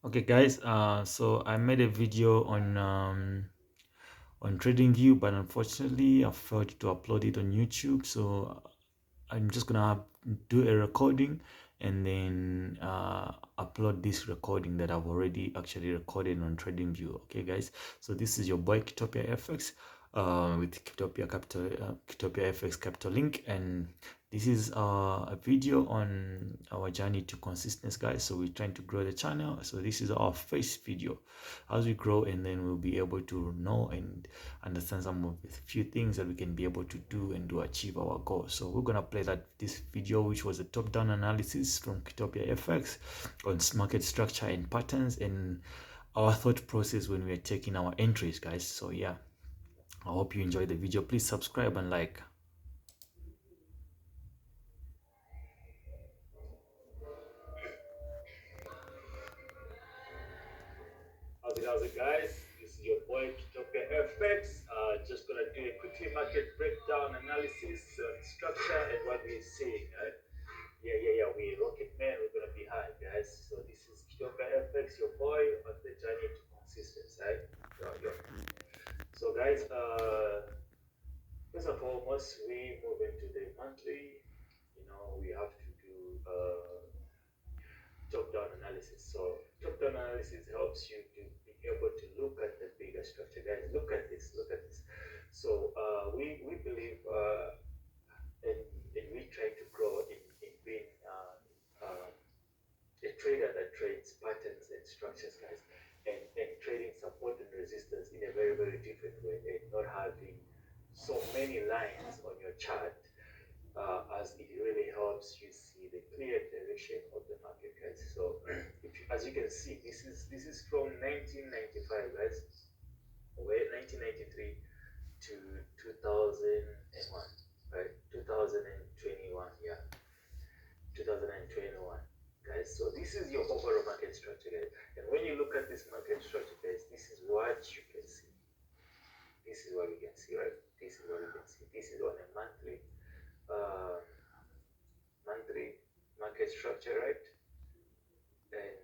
Okay, guys. So I made a video on TradingView, but unfortunately, I failed to upload it on YouTube. So I'm just gonna do a recording and then upload this recording that I've already actually recorded on TradingView. Okay, guys. So this is your boy KutopiaFx with KutopiaFX Capital Link, and this is a video on our journey to consistency, guys. So we're trying to grow the channel. So this is our first video. As we grow, and then we'll be able to know and understand some of the few things that we can be able to do and to achieve our goals. So we're gonna play this video, which was a top-down analysis from KutopiaFX on market structure and patterns and our thought process when we are taking our entries, guys. So yeah, I hope you enjoy the video. Please subscribe and like. How's it, guys? This is your boy KutopiaFX. Just gonna do a quickly market breakdown analysis, structure, and what we're seeing. Right? Yeah. We rocket man. We're gonna be high, guys. So this is KutopiaFX, your boy on the journey to consistency. Right? Yo. So guys, first and foremost, we move into the monthly. We have to do top-down analysis. So top-down analysis helps you to be able to look at the bigger structure. Guys, look at this. So we believe and we try to grow in being a trader that trades patterns and structures, guys, and trading support and resistance in a very, very different way, and not having so many lines on your chart, as it really helps you see the clear direction of the market, guys. So as you can see, this is from 1995, guys, where 1993 to 2001, right? 2021, yeah, 2021, guys. So this is your overall market structure, guys. And when you look at this market structure, guys, this is what you can see. This is what you can see, right? This is what you can see. This is on a monthly market structure, right? And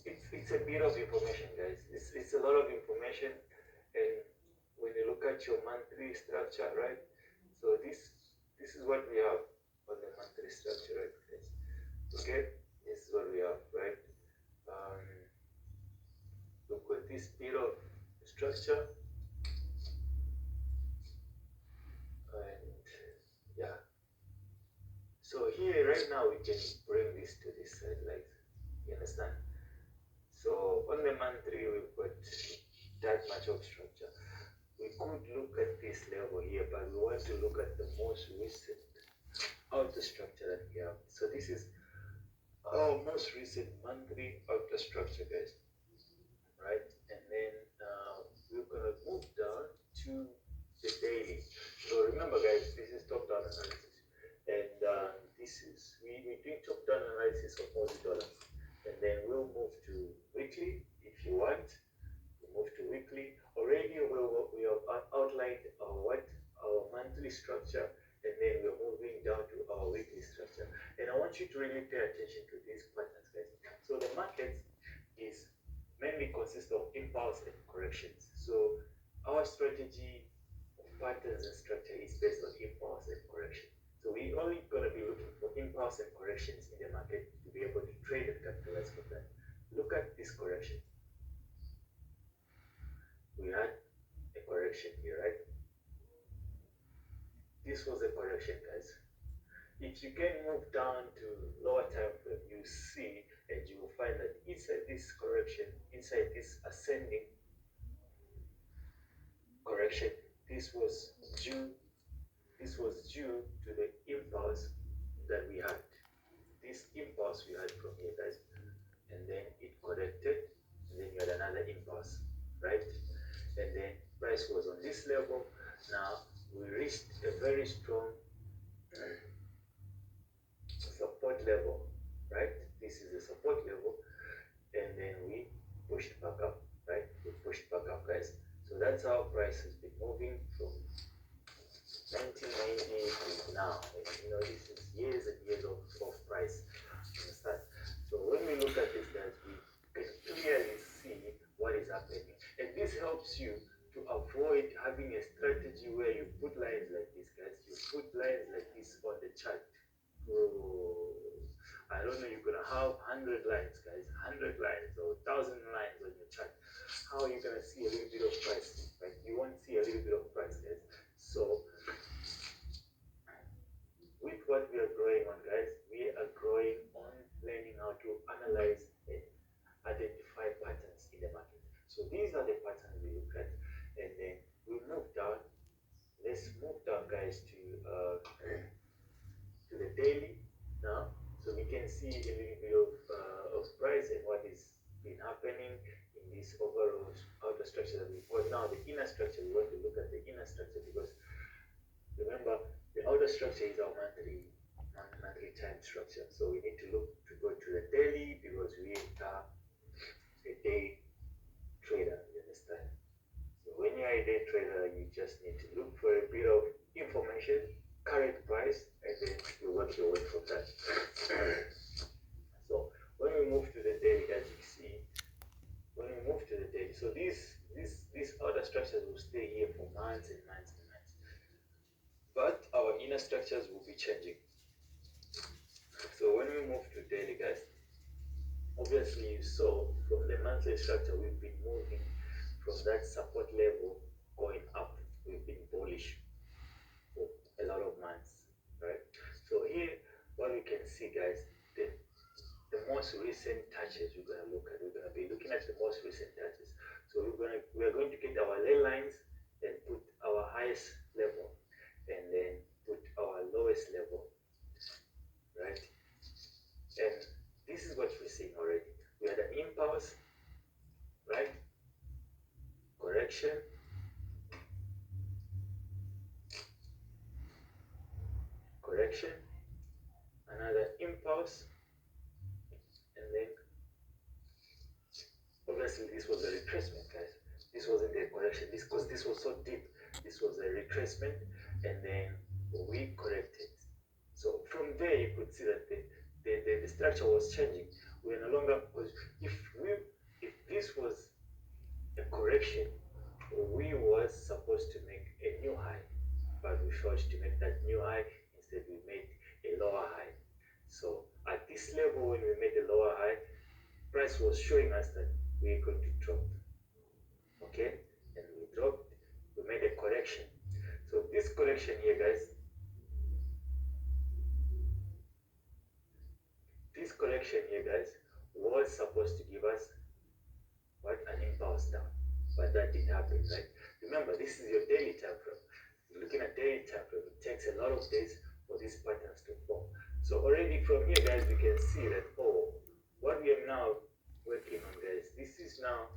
it's a bit of information, guys. It's a lot of information. And when you look at your monthly structure, right? So this is what we have on the monthly structure, right, guys? Okay, this is what we have, right? Look at this bit of structure, and yeah. So here, right now, we can bring this to this side, like, you understand? So on the monthly, we've got that much of structure. We could look at this level here, but we want to look at the most recent outer structure that we have. So this is our most recent monthly outer structure, guys, right? And then we're gonna move down to the daily. So remember, guys, this is top-down analysis, and this is we're doing top-down analysis of Aussie dollar, and then we'll move to weekly if you want. We'll move to weekly. Already we have outlined our monthly structure, and then we're moving down to our weekly structure. And I want you to really pay attention to these patterns, guys. So the market is mainly consists of impulse and corrections. So our strategy of patterns and structure is based on impulse and correction. So we're only going to be looking for impulse and corrections in the market to be able to trade and capitalize from that. Look at this correction. We had a correction here, right? This was a correction, guys. If you can move down to lower time frame, you see, and you will find that inside this correction, inside this ascending correction, this was due to the impulse that we had. This impulse we had from here, guys, and then it corrected, and then you had another impulse, right? And then price was on this level. Now we reached a very strong support level, right? This is the support level, and then we pushed back up, right? We pushed back up, guys. So that's how price has been moving from 1990 to now. And this is years and lines like this on the chart, oh, I don't know, you're gonna have 100 lines, guys, 100 lines or 1,000 lines on your chart. How are you gonna see a little bit of price? Right? You won't see a little bit of price, guys. So with what we are growing on, guys, we are growing on learning how to analyze and identify patterns in the market. So these are the patterns we look at, and then we move down. Let's move down, guys, to the daily now, so we can see a little bit of price and what is been happening in this overall outer structure that we've got. Now the inner structure, we want to look at the inner structure, because remember the outer structure is our monthly time structure. So we need to go to the daily, because we are a day trader, you understand? So when you are a day trader, you just need to look for a bit of information, current price, and then you work your way from that. So when we move to the daily, as you see, when we move to the daily, so these outer structures will stay here for months and months and months, but our inner structures will be changing. So when we move to daily, guys, obviously you saw from the monthly structure we've been moving from that support level going up. We've been bullish for a lot of months, right? So here, what we can see, guys, the most recent touches we're gonna look at. We're gonna be looking at the most recent touches. So we are going to get our ley lines and put our highest level, and then put our lowest level, right? And this is what we're seeing already. We had an impulse, right? Correction, another impulse, and then obviously this was a retracement, guys. This wasn't a correction, because this was so deep. This was a retracement, and then we corrected. So from there you could see that the structure was changing. We're no longer, because if this was a correction, we was supposed to make a new high, but we failed to make that new high. Instead, we made a lower high. So at this level, when we made a lower high, price was showing us that we're going to drop. Okay, and we dropped. We made a correction. So this correction here, guys, was supposed to give us what, an impulse down, but that didn't happen, right? Remember, this is your daily time frame. You're looking at daily time frame. It takes a lot of days for these patterns to form. So already from here, guys, we can see that, oh, what we are now working on, guys, this is now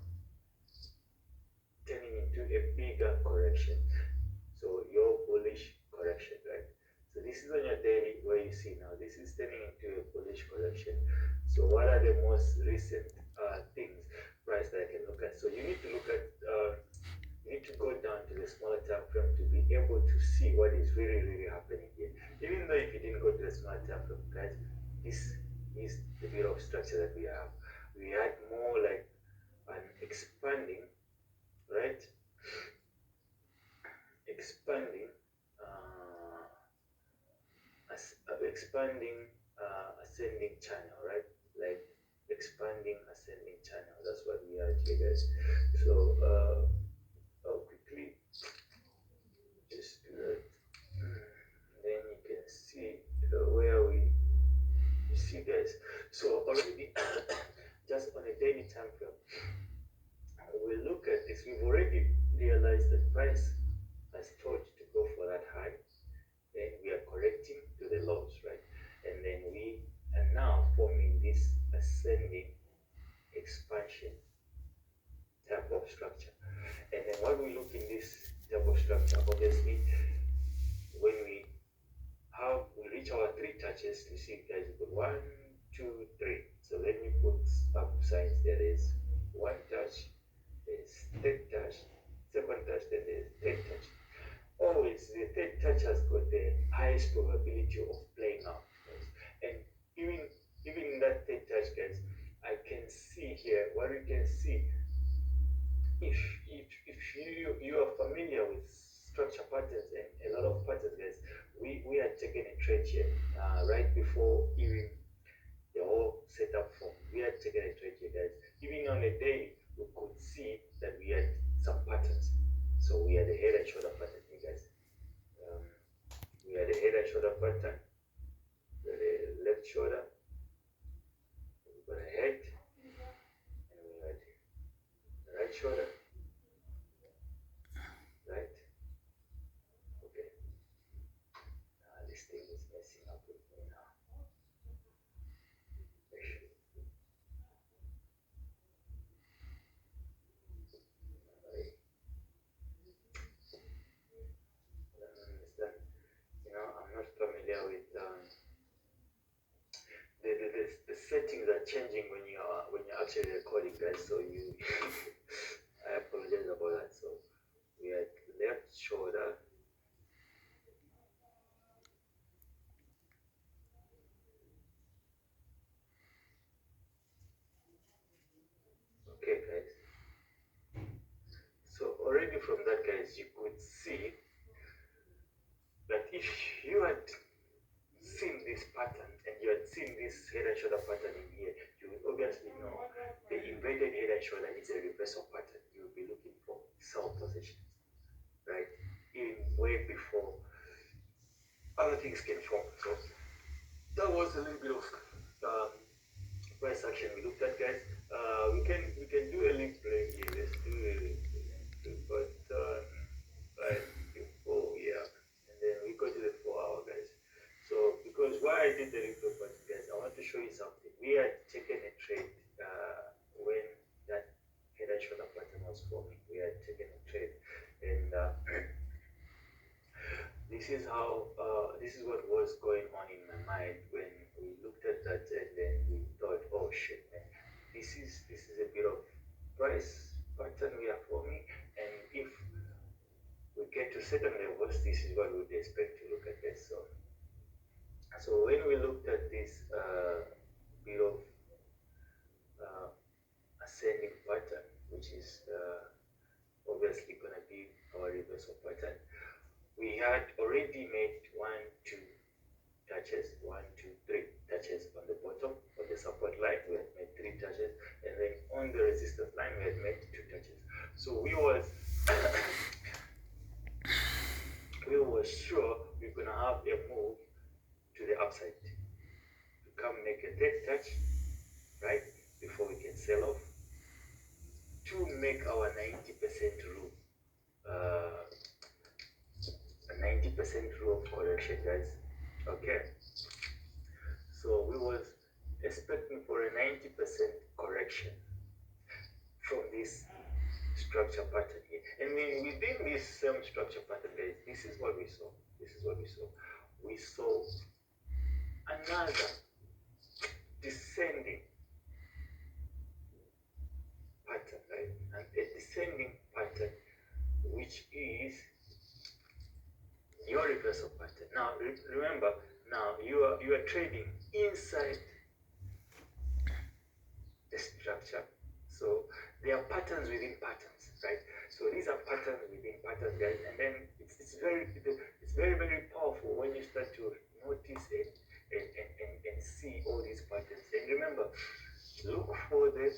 turning into a bigger correction. So your bullish correction, right? So this is on your daily, where you see now this is turning into a bullish correction. So what are the most recent things, price, that I can look at? So you need to look at, you need to go down to the smaller time frame to be able to see what is really happening here. Even though if you didn't go to the smaller time frame, guys, this is the bit of structure that we have. We had more like an expanding, right? Expanding ascending channel, right? Like expanding ascending channel. That's what we are here, guys. So I'll quickly just do that. Then you can see where you see, guys. So already just on a daily time frame, we look at this. We've already realized that price has told to go for that high. Then we are correcting to the lows, right? And then we are now forming this ascending expansion type of structure. And then when we look in this type of structure, obviously, when we reach our 3 touches, you see, guys, we put 1, 2, 3. So let me put up signs. There is 1 touch, there's 3rd touch, 2nd touch, then there's 3rd touch. Always the 3rd touch has got the highest probability of playing out, guys. And even in that 3rd touch, guys, I can see here what we can see. If you are familiar with structure patterns and a lot of patterns, guys, we taken a trade here right before even the whole setup form. We had taken a trade here, guys. Even on the day, we could see that we had some patterns. So we had a head and shoulder pattern here, guys. We had a head and shoulder pattern. We had a left shoulder. We got a head, and we had the right shoulder. Right? Okay. This thing is messing up with me now. I'm not familiar with the settings are changing when you're actually recording, guys. So you, I apologize about that. So we had left shoulder, okay, guys. So already from that, guys, you could see that if you had seen this pattern and you had seen this head and shoulder pattern in here, you would obviously know the inverted head and shoulder is a reversal pattern. You will be looking for sell positions, right? Even way before other things can form. So that was a little bit of price action we looked at, guys. We can do a link break here. Let's do a link break, but right before, yeah, and then we go to the 4 hour, guys. So because why I did the link break button, guys, I want to show you something. We had taken a trade when that head and shoulder pattern was forming. We had taken a trade, and this is how this is what was going on in my mind when we looked at that, and then we thought, oh shit, man, this is a bit of price pattern we are forming, and if we get to certain levels, this is what we would expect to look at this. So when we looked at this bit of ascending pattern, which is obviously going to be our reversal pattern, we had already made 1, 2 touches, 1, 2, 3 touches on the bottom of the support line. We had made 3 touches, and then on the resistance line we had made 2 touches. So we was sure we're gonna have a move to the upside to come make a third touch, right, before we can sell off to make our 90% rule. A 90% rule of correction, guys. Okay. So we was expecting for a 90% correction from this structure pattern here. And then within this same structure pattern, guys, this is what we saw. We saw another descending pattern, right? And a descending pattern, which is your reversal pattern. Now remember, now you are trading inside the structure. So there are patterns within patterns, right? So these are patterns within patterns, guys. And then it's very very powerful when you start to notice it and see all these patterns. And remember, look for the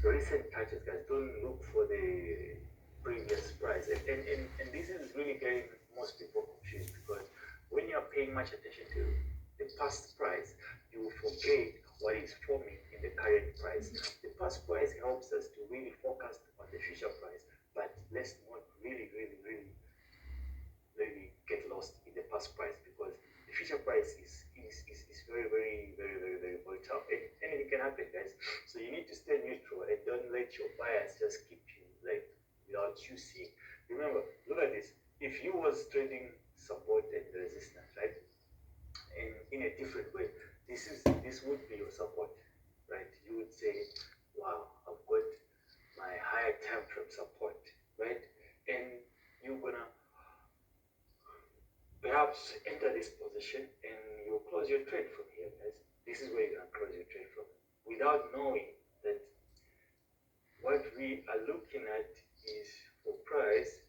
recent patterns, guys. Don't look for the previous price. And this is really getting most people confused, because when you are paying much attention to the past price, you will forget what is forming in the current price. The past price helps us to really focus on the future price, but let's not really get lost in the past price, because the future price is very volatile, and anything can happen, guys. So you need to stay neutral and don't let your bias just keep you like without you seeing. Remember, look at this. If you was trading support and resistance, right, and in a different way, this would be your support, right? You would say, wow, I've got my higher time frame support, right? And you're gonna perhaps enter this position and you'll close your trade from here, guys. This is where you're gonna close your trade from, without knowing that what we are looking at is for price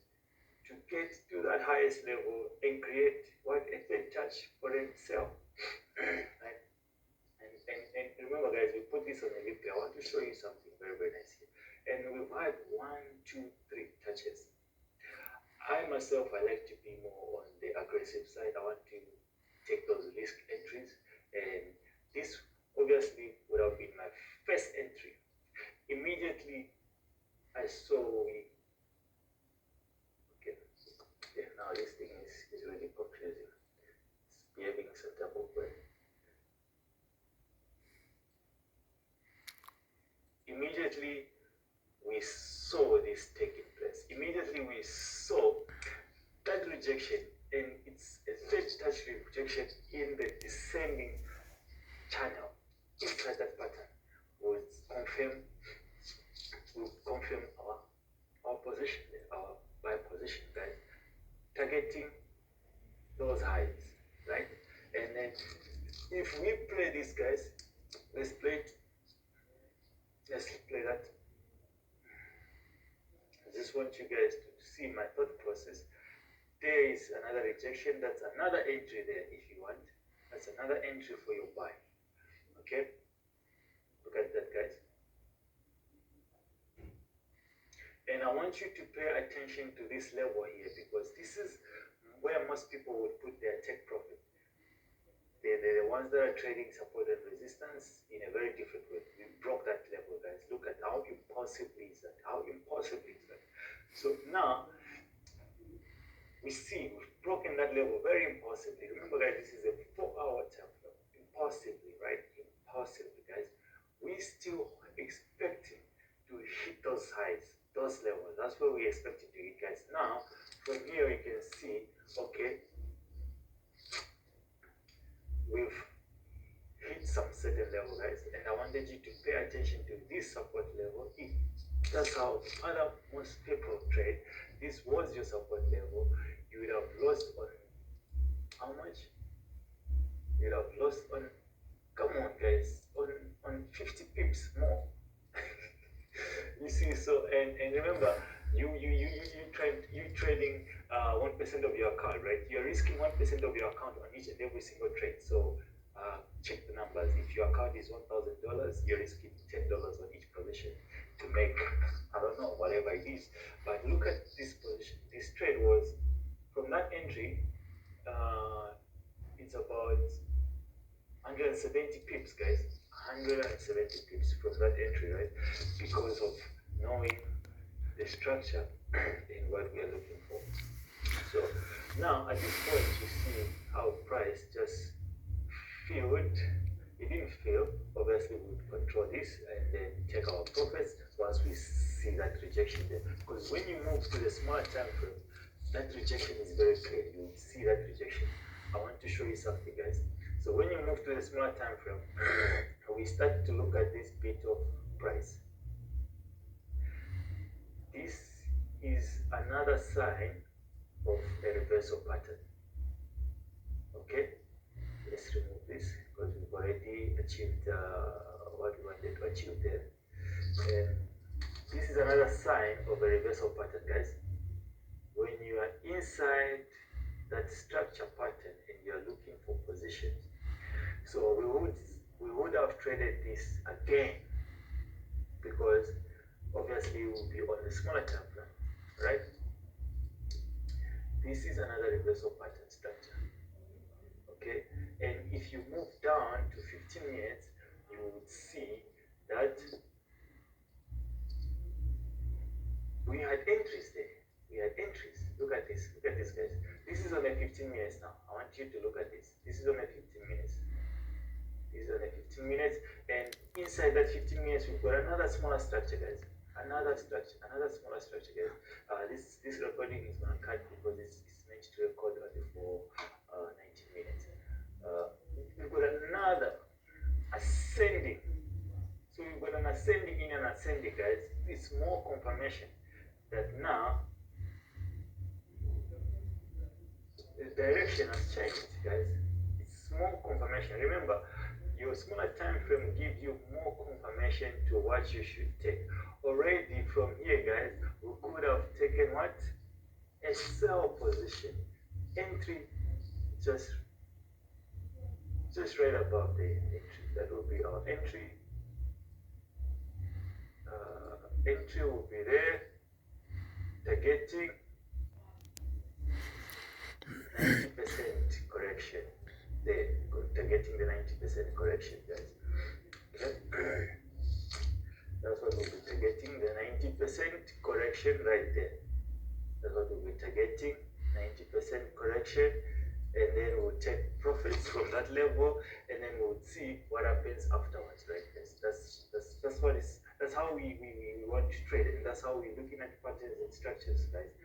to get to that highest level and create what a touch foreign sell. Right? And remember guys, we put this on the lip here. I want to show you something very, very nice here. And we've had 1, 2, 3 touches. I myself, I like to be more on the aggressive side. I want to take those risk entries, and this obviously would have been my first entry. Immediately I saw okay, yeah, now this thing is really confusing. It's behaving some type of way. Immediately we saw this taking place. Immediately we saw that rejection, and it's a third touch rejection in the descending channel inside that pattern would confirm our position, our buy position, guys, targeting those highs, right? And then if we play this, guys, let's play that. I just want you guys to see my thought process. There is another rejection. That's another entry there if you want. That's another entry for your buy. Okay? Look at that, guys. And I want you to pay attention to this level here, because this is where most people would put their take profit. They're the ones that are trading support and resistance in a very different way. We broke that level, guys. Look at how impossible is that. How impossible is that? So now we see we've broken that level very impossibly. Remember, guys, this is a 4-hour time frame. Impossibly, right? Impossibly, guys. We still expecting to hit those highs, those levels. That's what we expected to hit, guys. Now, from here you can see, okay, we've hit some certain level, guys, and I wanted you to pay attention to this support level. That's how most people trade. This was your support level. You would have lost on how much? You would have lost on, come on guys, on 50 pips more. You see, so and remember, you trading 1% of your account, right? You're risking 1% of your account on each and every single trade. So check the numbers. If your account is $1,000, you're risking $10 on each position to make, I don't know, whatever it is. But look at this position. This trade was from that entry. It's about 170 pips, guys. 170 pips from that entry, right? Because of knowing the structure and what we are looking for. So now at this point, you see how price just filled. It didn't fill. Obviously, we would control this and then take our profits once we see that rejection there. Because when you move to the smaller time frame, that rejection is very clear. You see that rejection. I want to show you something, guys. So when you move to the smaller time frame, we start to look at this bit of price. This is another sign of a reversal pattern. Okay, let's remove this because we've already achieved what we wanted to achieve there. And this is another sign of a reversal pattern, guys. When you are inside that structure pattern and you are looking for positions, so we would have traded this again, because obviously we will be on the smaller time frame, right? This is another reversal pattern structure. Okay, and if you move down to 15 minutes, you would see that we had entries there. We had entries. Look at this, guys. This is on a 15 minutes now. I want you to look at this. This is on a 15 minutes. This is on a 15 minutes, and inside that 15 minutes, we've got another smaller structure, guys. Another smaller structure, guys. This recording is gonna cut because it's meant to record only for 19 minutes. We've got another ascending. So we've got an ascending in and ascending, guys. It's more confirmation that now the direction has changed, guys. It's more confirmation. Remember, your smaller time frame gives you more confirmation to what you should take. Already from here, guys, we could have taken what? A sell position. Entry just just right above the entry. That will be our entry. Entry will be there, targeting 90% correction. There, targeting the 90% correction, guys. Okay. That's what we'll be targeting, the 90% correction right there. That's what we'll be targeting, 90% correction. And then we'll take profits from that level, and then we'll see what happens afterwards, right? That's what is, that's how we want to trade, and that's how we're looking at patterns and structures, guys.